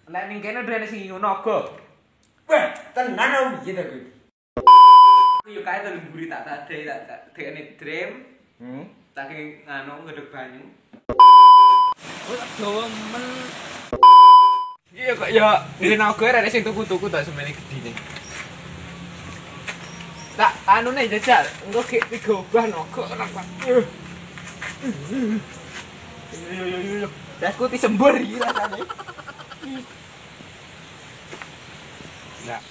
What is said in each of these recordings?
Nek ning kene dene sing ngono kok. Wah, tenan aku gitu kuwi. Yo kae to lemburi tak tadhe tak dekne dream. Tak nganu ngedek banyu. Wis dawa men. Iya kok ya dene naga rene sing tuku-tuku tak semene gedine. Tak anune jajal, engko gek digobah naga ora kuat. Yo. Dasku disembur iki rasane. Nah.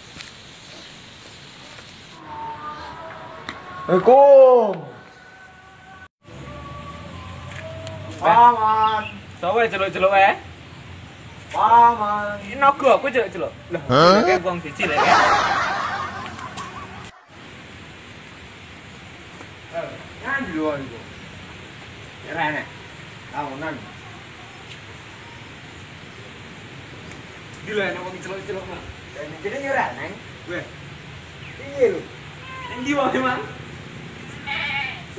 Assalamualaikum. Paman. Sowe celuk-celuk ae. Paman. Ini naga aku celuk-celuk. Lah, kayak wong siji lek. Kan lho iku. Rene. Tahunan. Gila nek wong celuk-celuk mah. Rene kene yo ra nang. Weh, Piye lho? endi wae mang?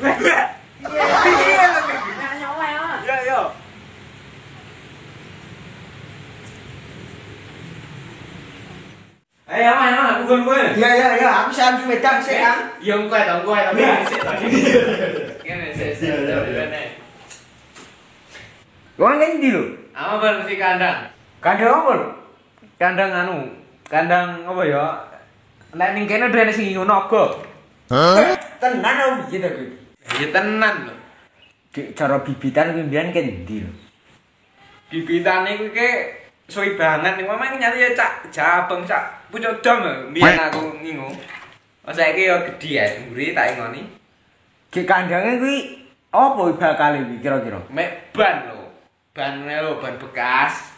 Weh. Piye lho nyanyi wae. Yo. Ayo mang, aku Iya, aku sampe Medan sik, Kang. Iya engko tapi sik lagi. Kene sik. Wong endi lho? Apa bal mesti kandang? Kandang apa lho? Kandang anu, kandang apa ya? Nek ning kene dene sing ngono naga. Tenan aku gitu kuwi. Ya tenan lho. Cara bibitan kuwi mbiyen kendi lho. Bibitane kuwi ke suwi banget ning memang nyari ya cak jabeng cak pucuk dom mbiyen aku ngingu. Saiki ya gedhi ya, mburi tak ingoni. Ki kandange kuwi apa bakale iki kira-kira? Mek ban lho. Ban lho, ban bekas.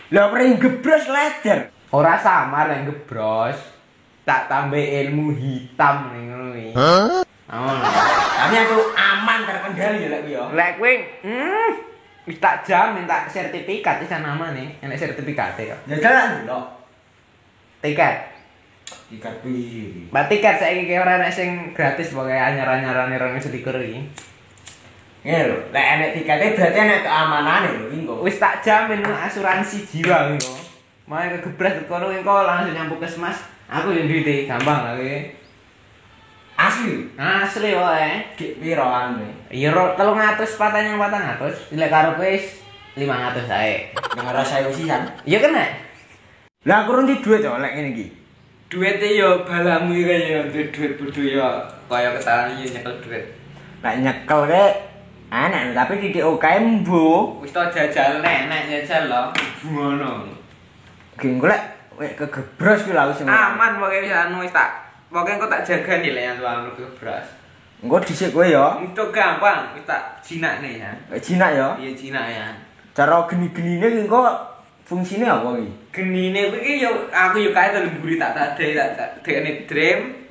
Lah pring gebros leder. Ora samar yang gebros. Tak tambah ilmu hitam ning ngono iki. Tapi aku aman terkendali ya lek kuwi ya. Lek kuwi wis tak jamin tak sertifikat iki namane, enek sertifikate ya. Ya jalan lho. Tiket. Tiket piye? Mbak tiket saiki ora enek sing gratis pokoke anyar-anyarane 2021 iki. Ngene lho, lek enek tikete berarti enek keamanane lho iki kok. Wis tak jamin asuransi jiwa iki kok. Mae kegebras kono engko langsung nyambung kesmas. Aku yo duwite gampang lah kuwi. Asli. Asli wae. Gek piro ane? Iya 300 patang 400. Lek karo kowe 500 ae. Nang rasa usian. Iya kena. Lah aku runti duit to lek ngene iki. Duite yo balamu iki kaya duit bodho yo kaya kesalahan yo nyekel duit. Lek nyekel ke enak tapi titik UKM mbuh. Wis to jajal nek jajal lho. Ngono. Ki golek kegebros kuwi lha wis Aman pokoke wis anu wis tak pokoke engko tak jaga nih lek anu kegebras. Engko dhisik kowe ya. Itu gampang wis tak jinakne ya. Jinak ya. Iya jinak ya. Cara geni-genine ki engko fungsine apa iki? Genine kuwi yo aku yo kae to lemburi tak tadhe tak dekne dream.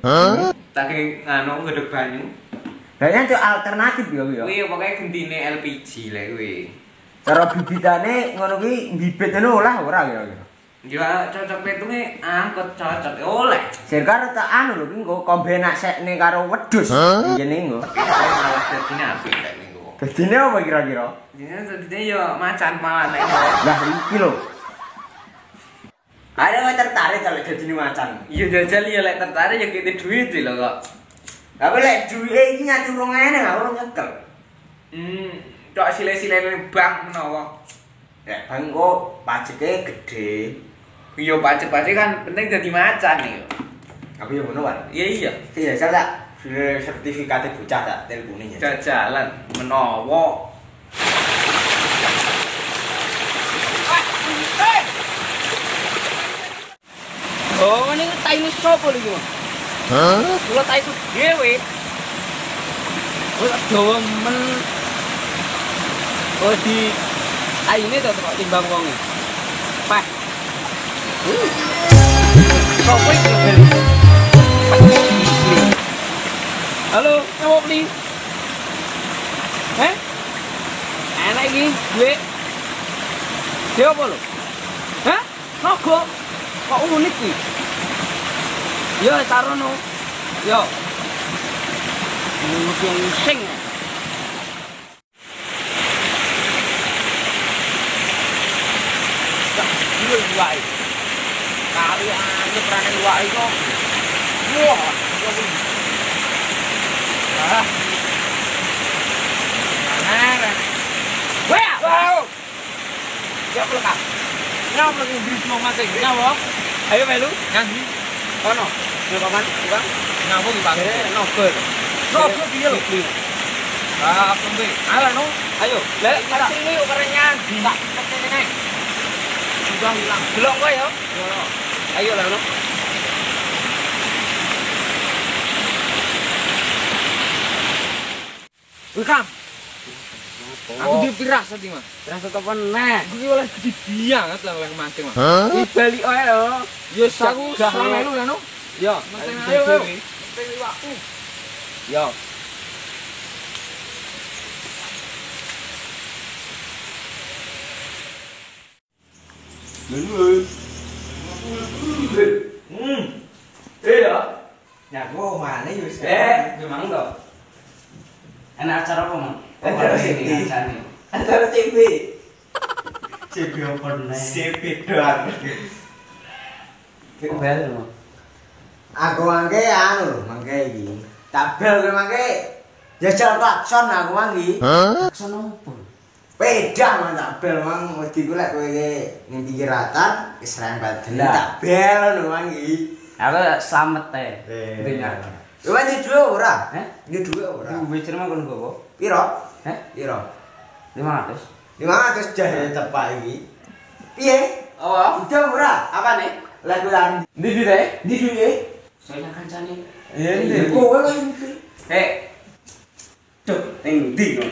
Tak nganu ngedek banyu. Lah itu alternatif ya kuwi ya. Kuwi pokoke gentine LPG lek kuwi. Cara bibitane ngono kuwi bibit ngono olah ora kira-kira. Ya cocok petunge angkut cocok oleh. Sing karo tak anu lho ki engko kombenak sekne karo wedhus. Ngene engko. Malah dadine apik lek niku. Dadine apa kira-kira? Ya dadine yo macan mawan lek. Lah iki lho. Ada yang tertarik kalau dadine macan. Iya jajal ya lek tertarik ya kete duit lho kok. Tapi lek duwe iki nyatu 2000 aku ora nyekel. Tok sile-sile bank menawa. Ya bang kok pajeke gede. Iya pajak-pajak kan penting dadi macan iki. Apa ya ngono wae? Iya. Iya, saya tak sertifikate bocah tak telepone ya. Jajalan menawa. Oh, ini tai ini sopo lagi, Mas? Kula tai ku dhewe. Wis dawa men. Oh di aine to kok timbang wonge. Pak. Sopo iki? Halo, nyawa beli. Enak iki, duit. Dia apa lho? Hah? Naga. Kok unik iki? Yo tarono. Yo. Mungkin sing. dulu luwak. Kali ane perane luwak iku. Wah, ah. Mana? Wah, wow. Ya pelaka. Nyapa lagi bris mau mati. Nyawa. Ayo melu. Nyanyi. Kono. Yo paman, Bang. Nyapa di bang. Nobel. Nobel piye lho? Ah, kembe. Ala no. Ayo. Lek sini yuk kerennya. Tak kene nek. Sudah hilang. Delok kowe yo. Ayo lah no. Welcome. Aku di pirasat iki, Mas. Pirasat apa neh? Iki oleh gede banget lah oleh mancing, Mas. Dibalik ae lho. Ya aku melu lah no. Yo, ayo. Pengen iwakku. Yo. Lho. Ya. Nyago mana yo wis. Gimana to? Enak acara apa, Mang? Acara sini. Acara CB. CB apa nih? CB doang. Bel lho. Aku mangke anu, mangke iki. Tabel kowe mangke jajal klakson aku mangki. Klakson opo? Beda mang tabel mang wedi ku lek kowe ning pinggiratan wis rempet tabel lho mangki. Aku slamet teh. Intinya. Kowe ndi dhuwit ora? Ndi dhuwit ora? Duwe cerma kon gowo. Piro? Piro? 500. 500 jahe tepak iki. Piye? Oh, udah ora? apa nih? Lah kowe lan Ndi teh? ndi dhuwit? Saya kancane. Iya, kowe kan iki. Cuk, ning ndi kok?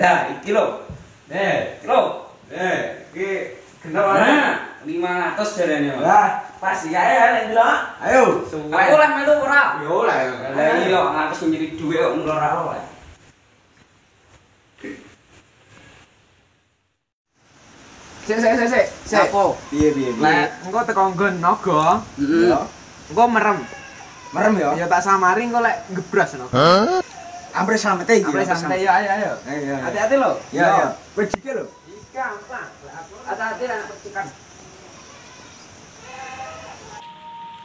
Lah, iki lho. Lho. Iki kenapa? 500 jarene, Mas. Lah, pas iki ae lek delok. Ayo. Aku lah melu ora? Yo lah. Lah iya, aku nyiri dhuwit kok ngono ora oleh. Sik. Apa? Piye. Lek engko teko nggon naga, engko merem. Merem ya? Ya tak samari engko lek ngebras naga. Ampre slamete iki. Ayo santai ya, ayo. Hati-hati lho. Ya. Kowe jike lho. Gampang. Hati-hati lah percikan.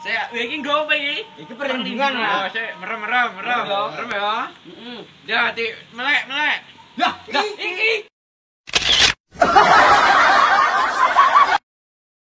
Saya iki nggo apa iki? Iki perlindungan lah. Oh, sik merem ya. Merem ya. Heeh. Ya, melek. Ya, Iki.